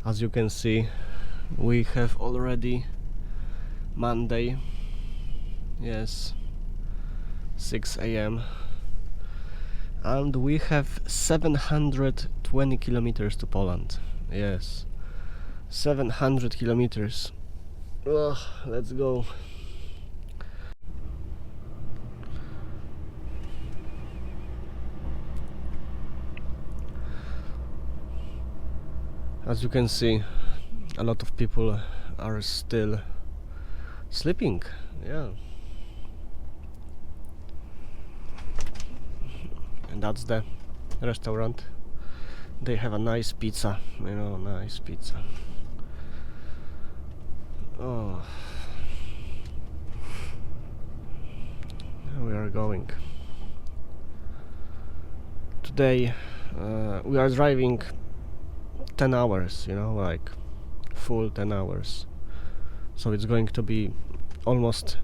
As you can see, we have already Monday, yes, 6 a.m. and we have 720 kilometers to Poland. Yes, 700 kilometers. Ugh, let's go. As you can see, a lot of people are still sleeping. Yeah. And that's the restaurant. They have a nice pizza, you know, nice pizza. Oh, we are going. Today we are driving 10 hours, you know, like full 10 hours. So it's going to be almost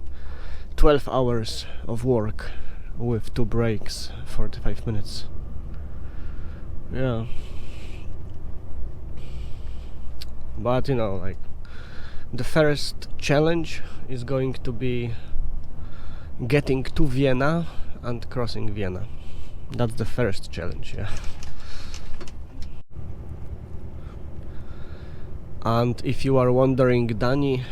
12 hours of work with 2 breaks, 45 minutes. Yeah. But you know, like, the first challenge is going to be getting to Vienna and crossing Vienna. That's the first challenge, yeah. And if you are wondering, Dani,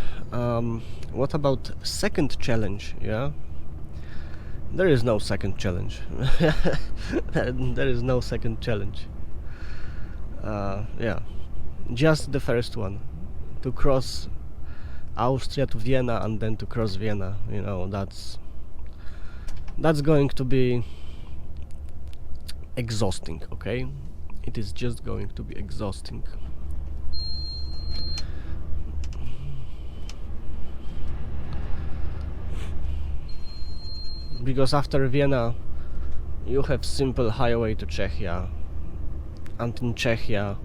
what about second challenge? Yeah, there is no second challenge. There is no second challenge. Yeah, just the first one, to cross Austria to Vienna and then to cross Vienna. You know, that's going to be exhausting. Okay, it is just going to be exhausting. Because after Vienna you have simple highway to Czechia, and in Czechia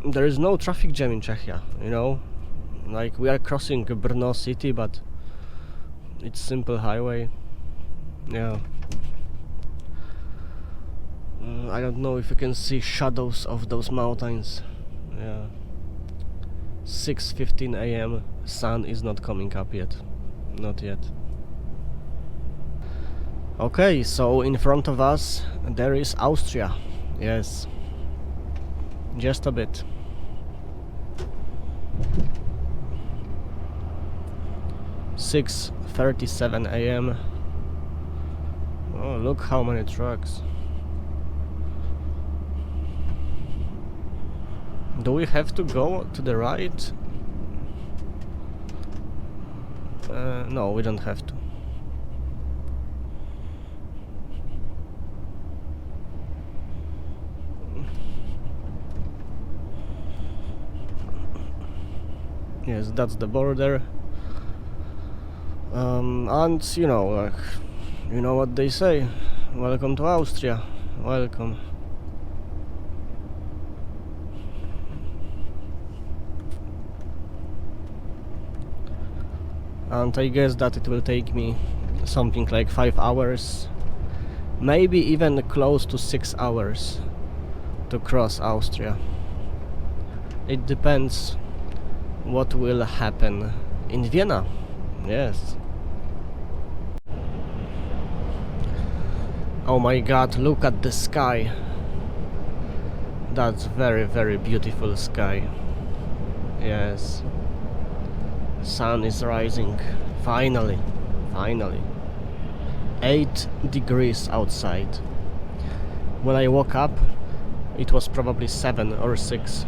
there is no traffic jam in Czechia, you know, like we are crossing Brno city, but it's simple highway. Yeah. I don't know if you can see shadows of those mountains. Yeah. 6:15 a.m. sun is not coming up yet. Not yet. Okay, so in front of us there is Austria. Yes, just a bit. (6:37 a.m. Oh, look how many trucks. Do we have to go to the right? No, we don't have to. Yes, that's the border. And you know, you know what they say. Welcome to Austria. Welcome. And I guess that it will take me something like 5 hours, maybe even close to 6 hours to cross Austria. It depends what will happen in Vienna. Yes. Oh my god, look at the sky. That's very, very beautiful sky. Yes. Sun is rising. Finally. 8 degrees outside. When I woke up, it was probably 7 or 6.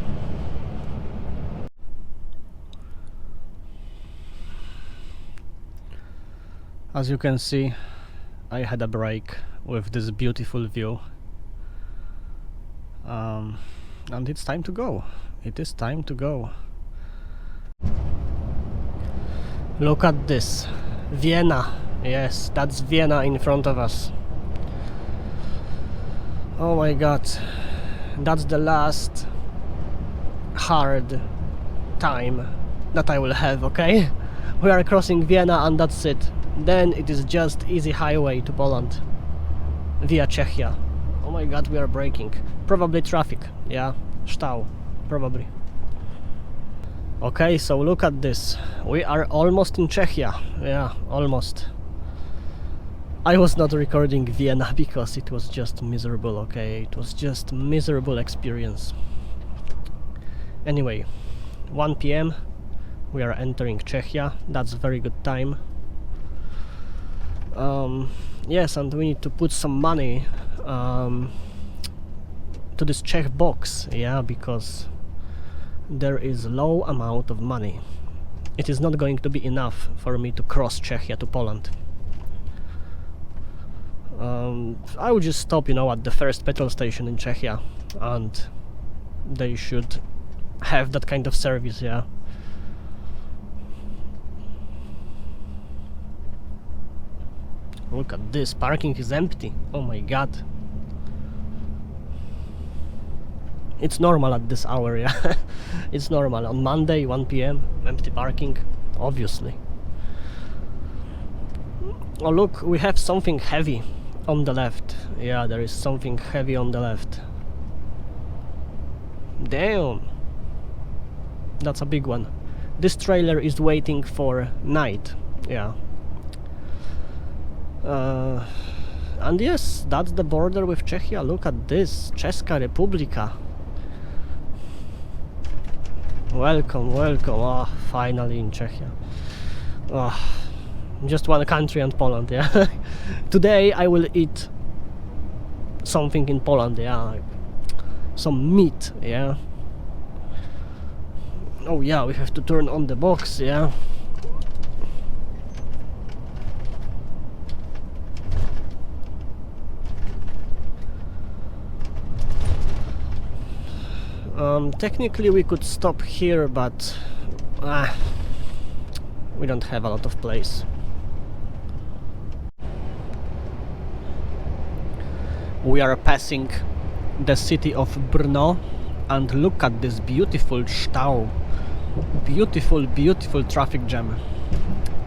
As you can see, I had a break with this beautiful view. And it's time to go. It is time to go. Look at this. Vienna. Yes, that's Vienna in front of us. Oh my god. That's the last hard time that I will have, okay? We are crossing Vienna and that's it. Then it is just easy highway to Poland via Czechia. Oh my god, we are braking. Probably traffic, yeah. Stau, probably. Okay, so look at this. We are almost in Czechia. Yeah, almost. I was not recording Vienna because it was just miserable, okay? It was just miserable experience. Anyway, 1 p.m. we are entering Czechia. That's a very good time. Yes, and we need to put some money to this Czech box, yeah, because there is low amount of money. It is not going to be enough for me to cross Czechia to Poland. I would just stop, you know, at the first petrol station in Czechia, and they should have that kind of service, yeah. Look at this, parking is empty. Oh my god. It's normal at this hour, yeah. It's normal. On Monday, 1 p.m, empty parking, obviously. Oh look, we have something heavy on the left. Yeah, there is something heavy on the left. Damn. That's a big one. This trailer is waiting for night, yeah. And yes, that's the border with Czechia. Look at this, Česká republika. Welcome, welcome. Oh, finally in Czechia. Oh, just one country and Poland, yeah. Today I will eat something in Poland, yeah, like some meat, yeah. Oh yeah, we have to turn on the box, yeah. Technically we could stop here, but we don't have a lot of place. We are passing the city of Brno, and look at this beautiful Stau. Beautiful, beautiful traffic jam.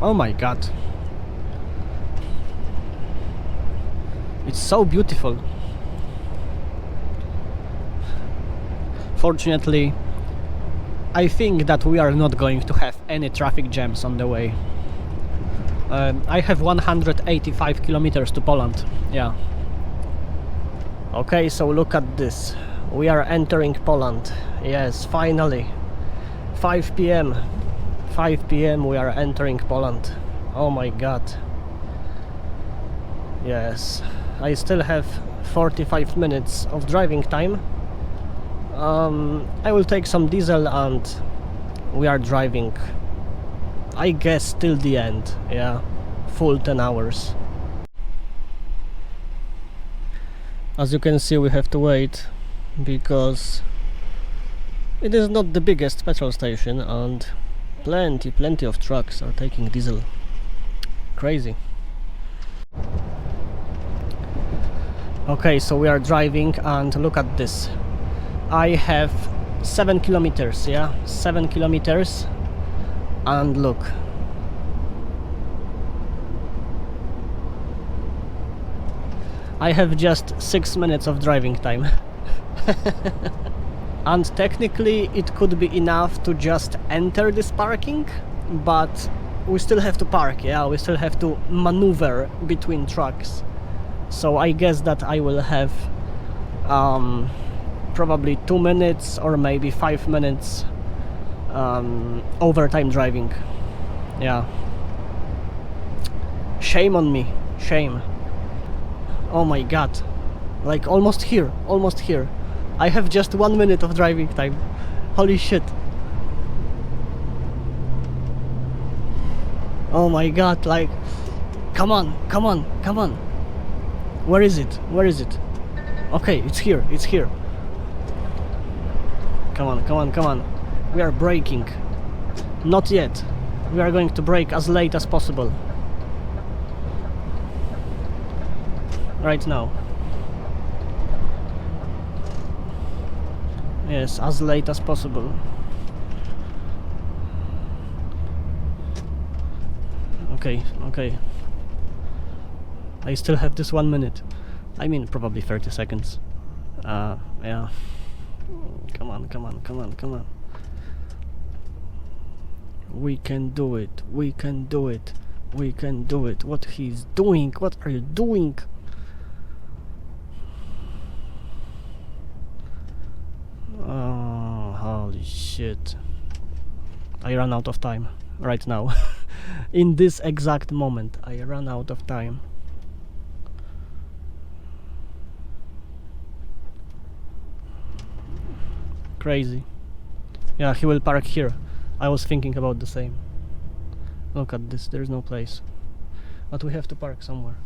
Oh my god. It's so beautiful. Fortunately, I think that we are not going to have any traffic jams on the way. I have 185 kilometers to Poland, yeah. Okay, so look at this. We are entering Poland. Yes, finally. 5 p.m. 5 p.m. we are entering Poland. Oh my god. Yes, I still have 45 minutes of driving time. I will take some diesel and we are driving, I guess, till the end, yeah, full 10 hours. As you can see, we have to wait because it is not the biggest petrol station and plenty of trucks are taking diesel. Crazy. Okay, so we are driving and look at this. I have 7 kilometers, yeah, 7 kilometers, and look. I have just 6 minutes of driving time. And technically it could be enough to just enter this parking, but we still have to park, yeah, we still have to maneuver between trucks. So I guess that I will have probably 2 minutes or maybe 5 minutes overtime driving. Yeah. Shame on me, shame. Oh my god. Like almost here, almost here. I have just 1 minute of driving time. Holy shit. Oh my god, like, come on, come on, come on. Where is it? Where is it? Okay, it's here, it's here. Come on, come on, come on. We are braking. Not yet. We are going to brake as late as possible. Right now. Yes, as late as possible. Okay, okay. I still have this 1 minute. I mean, probably 30 seconds. Yeah. Come on, come on, come on, come on. We can do it, we can do it, we can do it. What he's doing? What are you doing? Oh, holy shit. I ran out of time right now. In this exact moment, I ran out of time. Crazy. Yeah, he will park here. I was thinking about the same. Look at this, there's no place. But we have to park somewhere.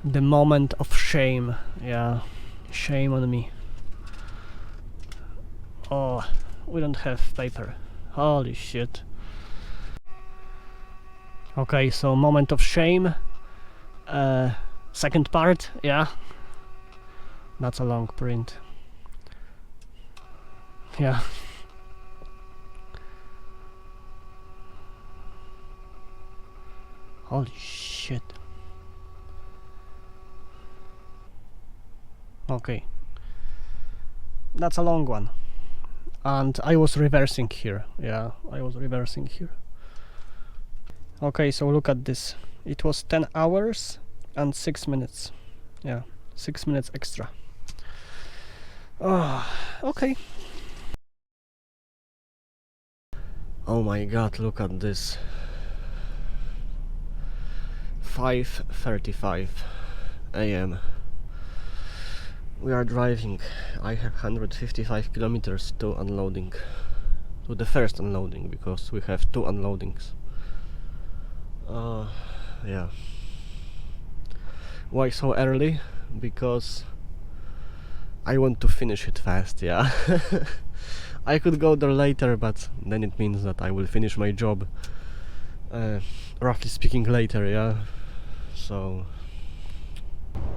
The moment of shame. Yeah, shame on me. Oh, we don't have paper. Holy shit. Okay, so moment of shame. Second part, yeah. That's a long print. Yeah. Holy shit. Okay. That's a long one. And I was reversing here. Yeah, I was reversing here. Okay, so look at this. It was 10 hours and 6 minutes. Yeah, 6 minutes extra. Oh, okay. Oh my god, look at this. 5:35 a.m. We are driving. I have 155 kilometers to unloading. To the first unloading, because we have 2 unloadings. Yeah. Why so early? Because I want to finish it fast, yeah. I could go there later, but then it means that I will finish my job, roughly speaking, later, yeah. So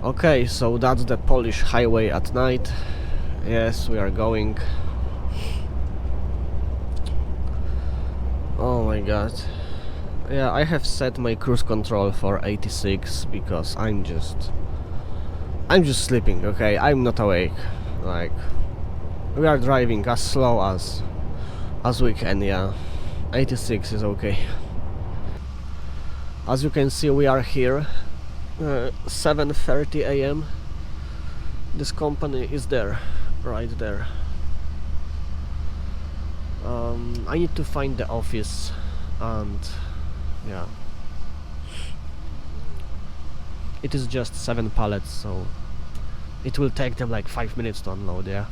okay, so that's the Polish highway at night. Yes, we are going. Oh my god. Yeah, I have set my cruise control for 86 because I'm just sleeping, okay? I'm not awake. Like, we are driving as slow as we can, yeah. 86 is okay. As you can see, we are here. 7:30 a.m. This company is there, right there. I need to find the office, and yeah, it is just 7 pallets, so it will take them like 5 minutes to unload. Yeah.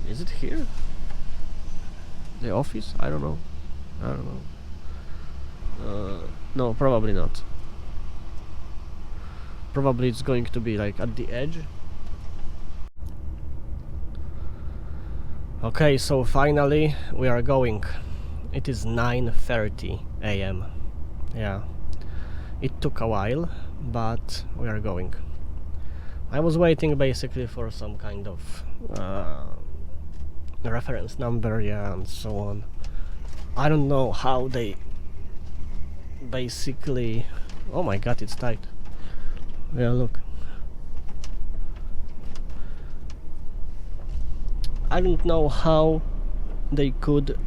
Is it here? The office? I don't know. No, probably not. Probably it's going to be like at the edge. Okay, so finally we are going. It is 9:30 a.m. Yeah, it took a while, but we are going. I was waiting basically for some kind of reference number, yeah, and so on. I don't know how they basically... Oh my god, it's tight. Yeah, look. I don't know how they could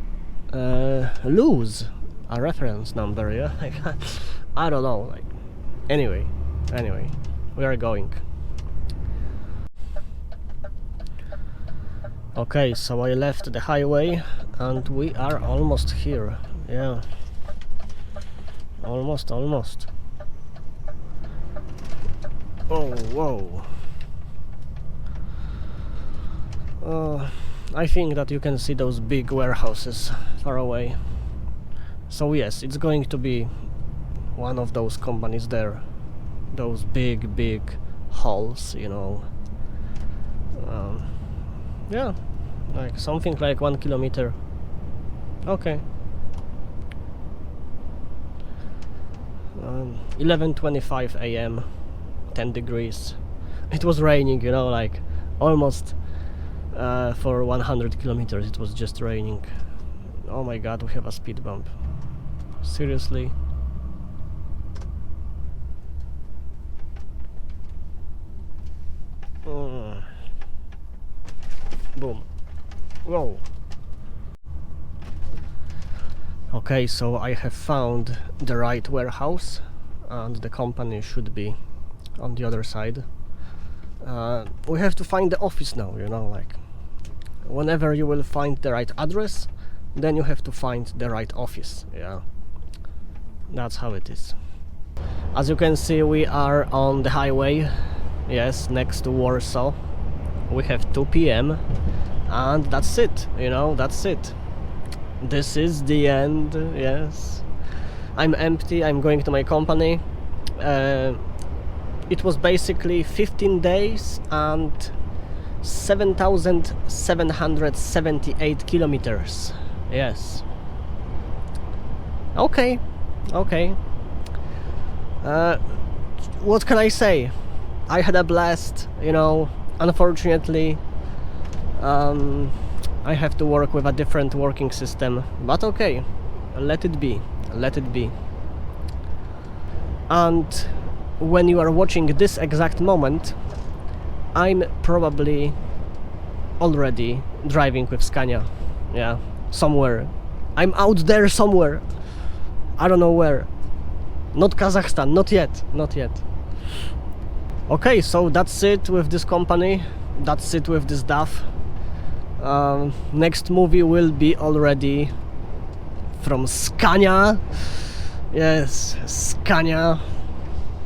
lose a reference number, yeah. I don't know, like, anyway, we are going. Okay, so I left the highway and we are almost here. Yeah, almost. Oh, whoa. I think that you can see those big warehouses far away. So yes, it's going to be one of those companies there. Those big halls, you know. Yeah, like something like 1 kilometer. Okay. 11:25 a.m. 10 degrees. It was raining, you know, like almost for 100 kilometers it was just raining. Oh my god, we have a speed bump. Seriously? Boom. Whoa. Okay, so I have found the right warehouse and the company should be on the other side. We have to find the office now, you know, like whenever you will find the right address, then you have to find the right office. Yeah, that's how it is. As you can see, we are on the highway, yes, next to Warsaw. We have 2 p.m. and that's it, you know, that's it. This is the end, yes. I'm empty, I'm going to my company. It was basically 15 days and 7,778 kilometers. Yes. Okay. What can I say? I had a blast, you know. Unfortunately, I have to work with a different working system, but okay, let it be. And when you are watching this exact moment, I'm probably already driving with Scania. Yeah, somewhere. I'm out there somewhere. I don't know where. Not Kazakhstan, not yet. Okay, so that's it with this company. That's it with this DAF. Next movie will be already from Scania. Yes, Scania.